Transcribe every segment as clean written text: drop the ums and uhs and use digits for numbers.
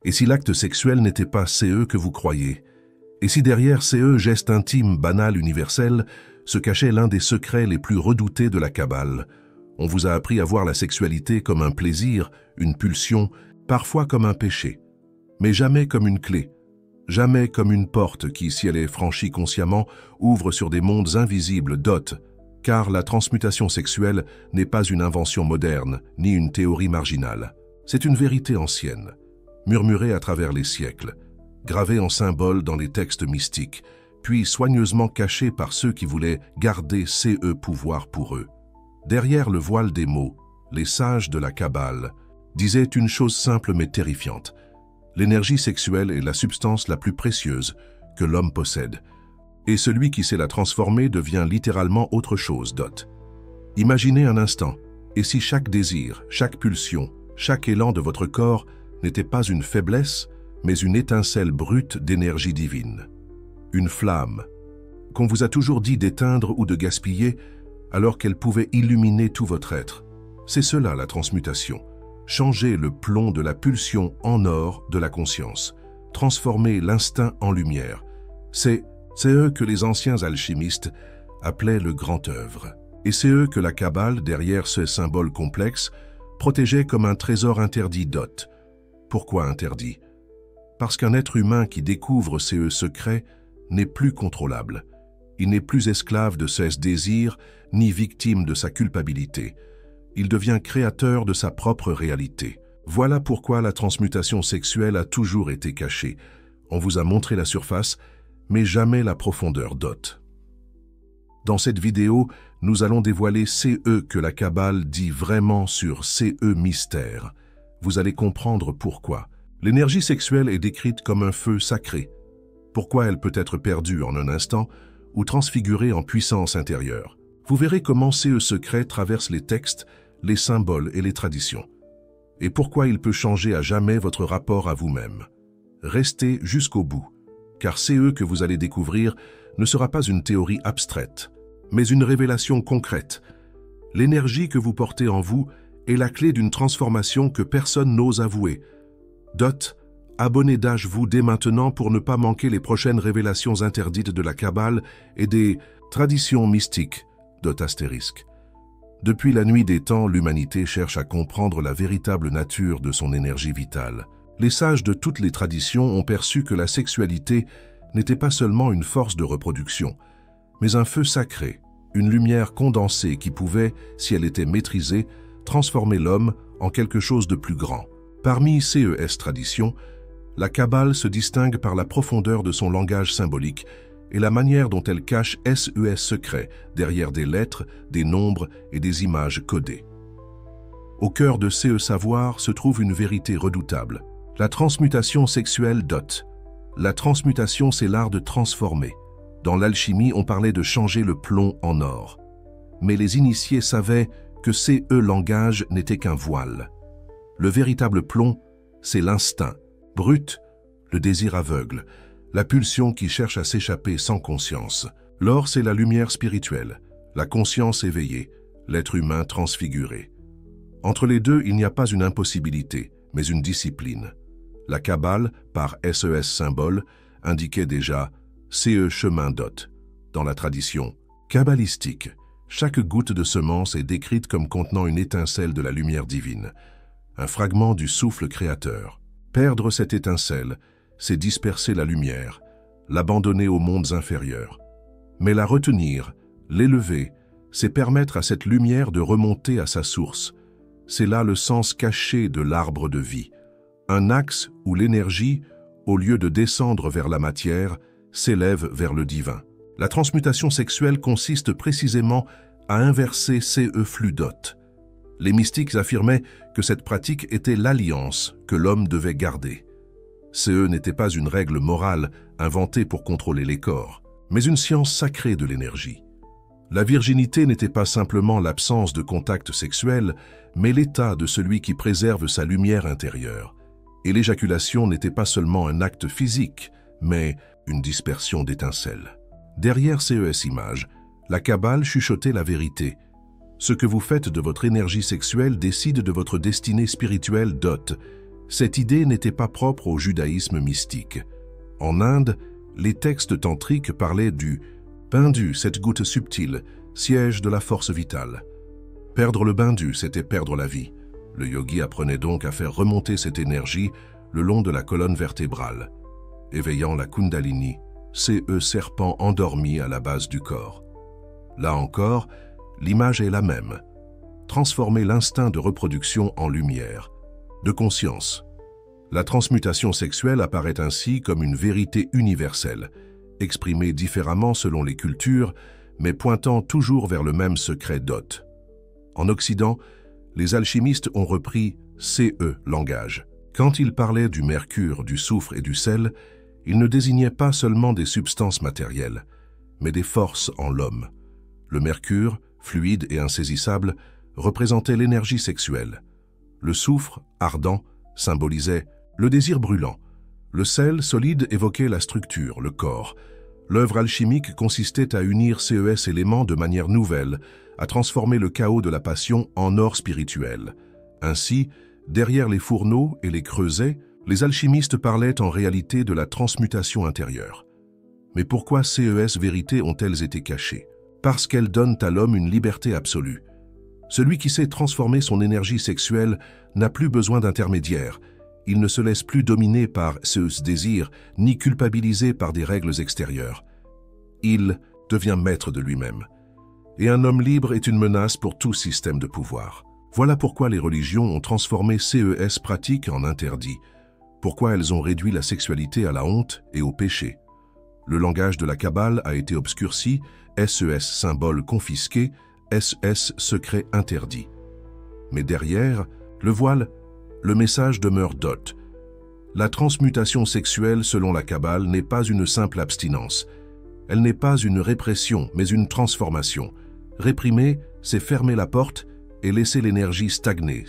Et si l'acte sexuel n'était pas CE que vous croyez? Et si derrière CE, geste intime, banal, universel, se cachait l'un des secrets les plus redoutés de la Kabbale? On vous a appris à voir la sexualité comme un plaisir, une pulsion, parfois comme un péché, mais jamais comme une clé, jamais comme une porte qui, si elle est franchie consciemment, ouvre sur des mondes invisibles, car la transmutation sexuelle n'est pas une invention moderne, ni une théorie marginale. C'est une vérité ancienne, murmurée à travers les siècles, gravée en symboles dans les textes mystiques, puis soigneusement cachée par ceux qui voulaient garder CE pouvoir pour eux. Derrière le voile des mots, les sages de la Kabbale disaient une chose simple mais terrifiante. L'énergie sexuelle est la substance la plus précieuse que l'homme possède, et celui qui sait la transformer devient littéralement autre chose. Imaginez un instant, et si chaque désir, chaque pulsion, chaque élan de votre corps n'était pas une faiblesse, mais une étincelle brute d'énergie divine. Une flamme, qu'on vous a toujours dit d'éteindre ou de gaspiller, alors qu'elle pouvait illuminer tout votre être. C'est cela la transmutation. Changer le plomb de la pulsion en or de la conscience. Transformer l'instinct en lumière. C'est eux que les anciens alchimistes appelaient le grand œuvre. Et c'est eux que la Kabbale, derrière ce symbole complexe, protégeait comme un trésor interdit. Pourquoi interdit? Parce qu'un être humain qui découvre ces secrets n'est plus contrôlable. Il n'est plus esclave de ses désirs, ni victime de sa culpabilité. Il devient créateur de sa propre réalité. Voilà pourquoi la transmutation sexuelle a toujours été cachée. On vous a montré la surface, mais jamais la profondeur. Dans cette vidéo, nous allons dévoiler CE que la Kabbale dit vraiment sur CE mystère. Vous allez comprendre pourquoi. L'énergie sexuelle est décrite comme un feu sacré. Pourquoi elle peut être perdue en un instant ou transfigurée en puissance intérieure. Vous verrez comment CE secret traverse les textes, les symboles et les traditions. Et pourquoi il peut changer à jamais votre rapport à vous-même. Restez jusqu'au bout, car CE que vous allez découvrir ne sera pas une théorie abstraite, mais une révélation concrète. L'énergie que vous portez en vous est la clé d'une transformation que personne n'ose avouer. Abonnez-vous dès maintenant pour ne pas manquer les prochaines révélations interdites de la Kabbale et des traditions mystiques. Depuis la nuit des temps, l'humanité cherche à comprendre la véritable nature de son énergie vitale. Les sages de toutes les traditions ont perçu que la sexualité n'était pas seulement une force de reproduction, mais un feu sacré, une lumière condensée qui pouvait, si elle était maîtrisée, transformer l'homme en quelque chose de plus grand. Parmi ces traditions, la Kabbale se distingue par la profondeur de son langage symbolique et la manière dont elle cache SES secret derrière des lettres, des nombres et des images codées. Au cœur de ce savoir se trouve une vérité redoutable. La transmutation sexuelle. La transmutation, c'est l'art de transformer. Dans l'alchimie, on parlait de changer le plomb en or. Mais les initiés savaient que CE langage n'était qu'un voile. Le véritable plomb, c'est l'instinct, brut, le désir aveugle, la pulsion qui cherche à s'échapper sans conscience. L'or, c'est la lumière spirituelle, la conscience éveillée, l'être humain transfiguré. Entre les deux, il n'y a pas une impossibilité, mais une discipline. La Kabbale, par SES symbole, indiquait déjà CE chemin. Dans la tradition kabbalistique, chaque goutte de semence est décrite comme contenant une étincelle de la lumière divine, un fragment du souffle créateur. Perdre cette étincelle, c'est disperser la lumière, l'abandonner aux mondes inférieurs. Mais la retenir, l'élever, c'est permettre à cette lumière de remonter à sa source. C'est là le sens caché de l'arbre de vie. Un axe où l'énergie, au lieu de descendre vers la matière, s'élève vers le divin. La transmutation sexuelle consiste précisément à inverser CE flux. Les mystiques affirmaient que cette pratique était l'alliance que l'homme devait garder. CE n'était pas une règle morale inventée pour contrôler les corps, mais une science sacrée de l'énergie. La virginité n'était pas simplement l'absence de contact sexuel, mais l'état de celui qui préserve sa lumière intérieure. Et l'éjaculation n'était pas seulement un acte physique, mais une dispersion d'étincelles. Derrière ces images, la Kabbale chuchotait la vérité. Ce que vous faites de votre énergie sexuelle décide de votre destinée spirituelle. Cette idée n'était pas propre au judaïsme mystique. En Inde, les textes tantriques parlaient du bindu, cette goutte subtile, siège de la force vitale. Perdre le bindu, c'était perdre la vie. Le yogi apprenait donc à faire remonter cette énergie le long de la colonne vertébrale, éveillant la Kundalini, serpent endormi à la base du corps. Là encore, l'image est la même. Transformer l'instinct de reproduction en lumière, de conscience. La transmutation sexuelle apparaît ainsi comme une vérité universelle, exprimée différemment selon les cultures, mais pointant toujours vers le même secret d'Hoth. En Occident, les alchimistes ont repris langage. Quand ils parlaient du mercure, du soufre et du sel, ils ne désignaient pas seulement des substances matérielles, mais des forces en l'homme. Le mercure, fluide et insaisissable, représentait l'énergie sexuelle. Le soufre, ardent, symbolisait le désir brûlant. Le sel, solide, évoquait la structure, le corps. L'œuvre alchimique consistait à unir ces éléments de manière nouvelle, à transformer le chaos de la passion en or spirituel. Ainsi, derrière les fourneaux et les creusets, les alchimistes parlaient en réalité de la transmutation intérieure. Mais pourquoi ces vérités ont-elles été cachées? Parce qu'elles donnent à l'homme une liberté absolue. Celui qui sait transformer son énergie sexuelle n'a plus besoin d'intermédiaire. Il ne se laisse plus dominer par ce désir, ni culpabiliser par des règles extérieures. Il devient maître de lui-même. Et un homme libre est une menace pour tout système de pouvoir. Voilà pourquoi les religions ont transformé ces pratiques en interdits. Pourquoi elles ont réduit la sexualité à la honte et au péché. Le langage de la Kabbale a été obscurci, symbole confisqué, secret interdit. Mais derrière, le voile, le message demeure d'Hoth. La transmutation sexuelle selon la Kabbale n'est pas une simple abstinence. Elle n'est pas une répression, mais une transformation. Réprimer, c'est fermer la porte et laisser l'énergie stagner,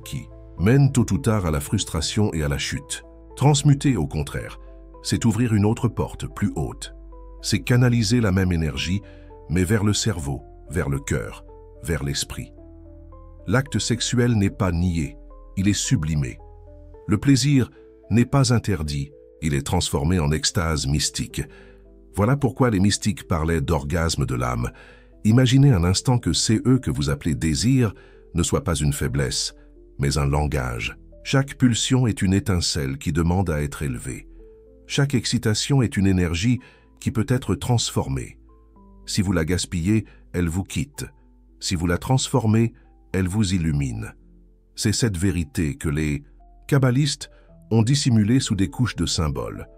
qui mène tôt ou tard à la frustration et à la chute. Transmuter, au contraire, c'est ouvrir une autre porte, plus haute. C'est canaliser la même énergie, mais vers le cerveau, vers le cœur, vers l'esprit. L'acte sexuel n'est pas nié, il est sublimé. Le plaisir n'est pas interdit, il est transformé en extase mystique. Voilà pourquoi les mystiques parlaient d'orgasme de l'âme. Imaginez un instant que que vous appelez désir ne soit pas une faiblesse, mais un langage. Chaque pulsion est une étincelle qui demande à être élevée. Chaque excitation est une énergie qui peut être transformée. Si vous la gaspillez, elle vous quitte. Si vous la transformez, elle vous illumine. C'est cette vérité que les kabbalistes ont dissimulée sous des couches de symboles.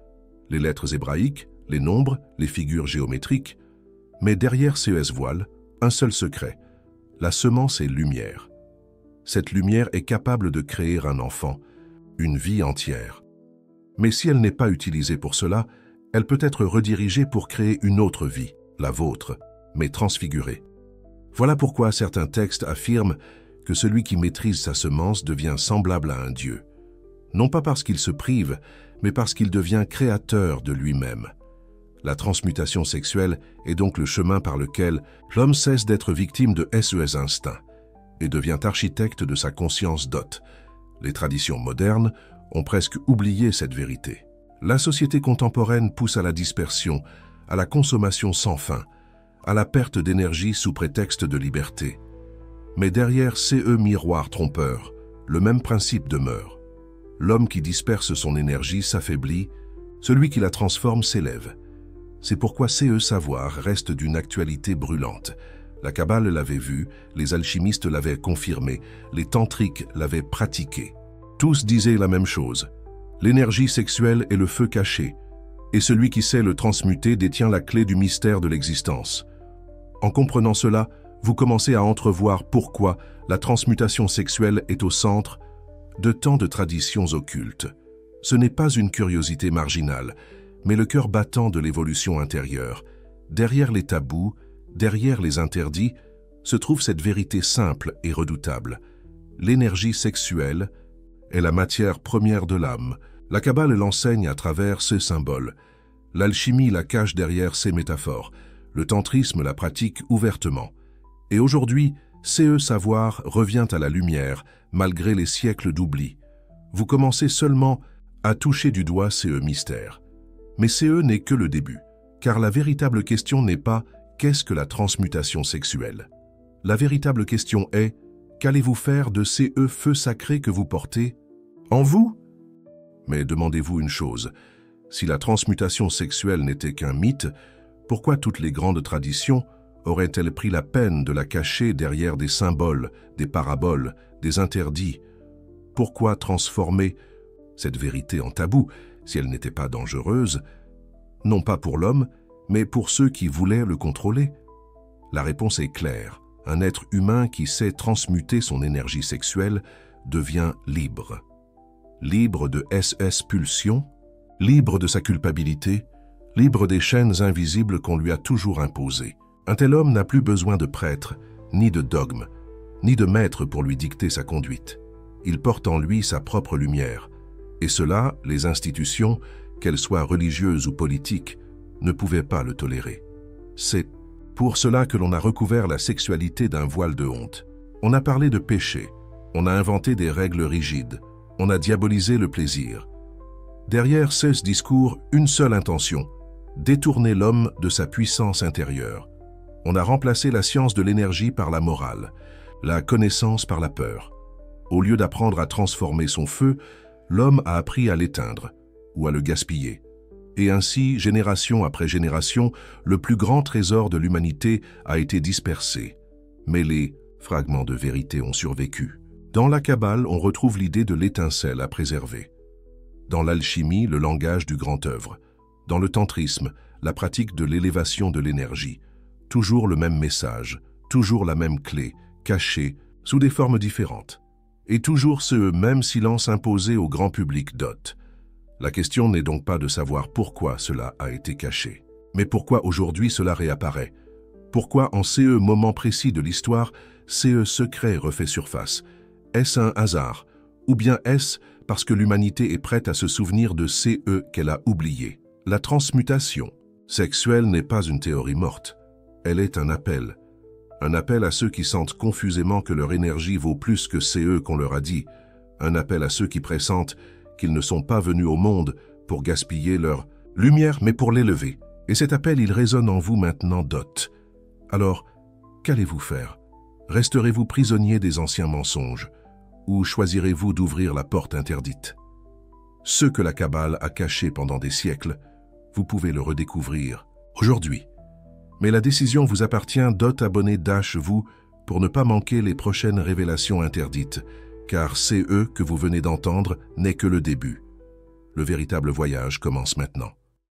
Les lettres hébraïques, les nombres, les figures géométriques. Mais derrière ces voiles, un seul secret. La semence est lumière. Cette lumière est capable de créer un enfant, une vie entière. Mais si elle n'est pas utilisée pour cela, elle peut être redirigée pour créer une autre vie, la vôtre, mais transfigurée. Voilà pourquoi certains textes affirment que celui qui maîtrise sa semence devient semblable à un dieu. Non pas parce qu'il se prive, mais parce qu'il devient créateur de lui-même. La transmutation sexuelle est donc le chemin par lequel l'homme cesse d'être victime de ses instincts et devient architecte de sa conscience d'Hoth. Les traditions modernes ont presque oublié cette vérité. La société contemporaine pousse à la dispersion, à la consommation sans fin, à la perte d'énergie sous prétexte de liberté. Mais derrière miroir trompeur, le même principe demeure. L'homme qui disperse son énergie s'affaiblit, celui qui la transforme s'élève. C'est pourquoi savoir reste d'une actualité brûlante. La Kabbale l'avait vu, les alchimistes l'avaient confirmé, les tantriques l'avaient pratiqué. Tous disaient la même chose. L'énergie sexuelle est le feu caché, et celui qui sait le transmuter détient la clé du mystère de l'existence. En comprenant cela, vous commencez à entrevoir pourquoi la transmutation sexuelle est au centre de tant de traditions occultes. Ce n'est pas une curiosité marginale, mais le cœur battant de l'évolution intérieure. Derrière les tabous, derrière les interdits, se trouve cette vérité simple et redoutable. L'énergie sexuelle est la matière première de l'âme. La Kabbale l'enseigne à travers ces symboles. L'alchimie la cache derrière ces métaphores. Le tantrisme la pratique ouvertement. Et aujourd'hui, savoir revient à la lumière, malgré les siècles d'oubli. Vous commencez seulement à toucher du doigt CE mystère. Mais CE n'est que le début, car la véritable question n'est pas « qu'est-ce que la transmutation sexuelle ?» La véritable question est « qu'allez-vous faire de CE feu sacré que vous portez en vous ?» Mais demandez-vous une chose, si la transmutation sexuelle n'était qu'un mythe, pourquoi toutes les grandes traditions auraient-elles pris la peine de la cacher derrière des symboles, des paraboles, des interdits? Pourquoi transformer cette vérité en tabou si elle n'était pas dangereuse, non pas pour l'homme, mais pour ceux qui voulaient le contrôler? La réponse est claire. Un être humain qui sait transmuter son énergie sexuelle devient libre. Libre de SS pulsions, libre de sa culpabilité, libre des chaînes invisibles qu'on lui a toujours imposées. Un tel homme n'a plus besoin de prêtre, ni de dogme, ni de maître pour lui dicter sa conduite. Il porte en lui sa propre lumière, et cela, les institutions, qu'elles soient religieuses ou politiques, ne pouvaient pas le tolérer. C'est pour cela que l'on a recouvert la sexualité d'un voile de honte. On a parlé de péché, on a inventé des règles rigides, on a diabolisé le plaisir. Derrière ce discours, une seule intention, détourner l'homme de sa puissance intérieure. On a remplacé la science de l'énergie par la morale, la connaissance par la peur. Au lieu d'apprendre à transformer son feu, l'homme a appris à l'éteindre ou à le gaspiller. Et ainsi, génération après génération, le plus grand trésor de l'humanité a été dispersé. Mais les fragments de vérité ont survécu. Dans la Kabbale, on retrouve l'idée de l'étincelle à préserver. Dans l'alchimie, le langage du grand œuvre. Dans le tantrisme, la pratique de l'élévation de l'énergie. Toujours le même message, toujours la même clé, cachée, sous des formes différentes. Et toujours ce même silence imposé au grand public d'hôtes. La question n'est donc pas de savoir pourquoi cela a été caché, mais pourquoi aujourd'hui cela réapparaît. Pourquoi en CE moment précis de l'histoire, CE secret refait surface. Est-ce un hasard? Ou bien est-ce parce que l'humanité est prête à se souvenir de CE qu'elle a oublié? La transmutation sexuelle n'est pas une théorie morte. Elle est un appel. Un appel à ceux qui sentent confusément que leur énergie vaut plus que CE qu'on leur a dit. Un appel à ceux qui pressentent qu'ils ne sont pas venus au monde pour gaspiller leur lumière, mais pour l'élever. Et cet appel, il résonne en vous maintenant d'hôtes. Alors, qu'allez-vous faire? Resterez-vous prisonnier des anciens mensonges? Ou choisirez-vous d'ouvrir la porte interdite? Ce que la Kabbale a caché pendant des siècles, vous pouvez le redécouvrir aujourd'hui. Mais la décision vous appartient, abonné vous, pour ne pas manquer les prochaines révélations interdites, car CE que vous venez d'entendre n'est que le début. Le véritable voyage commence maintenant.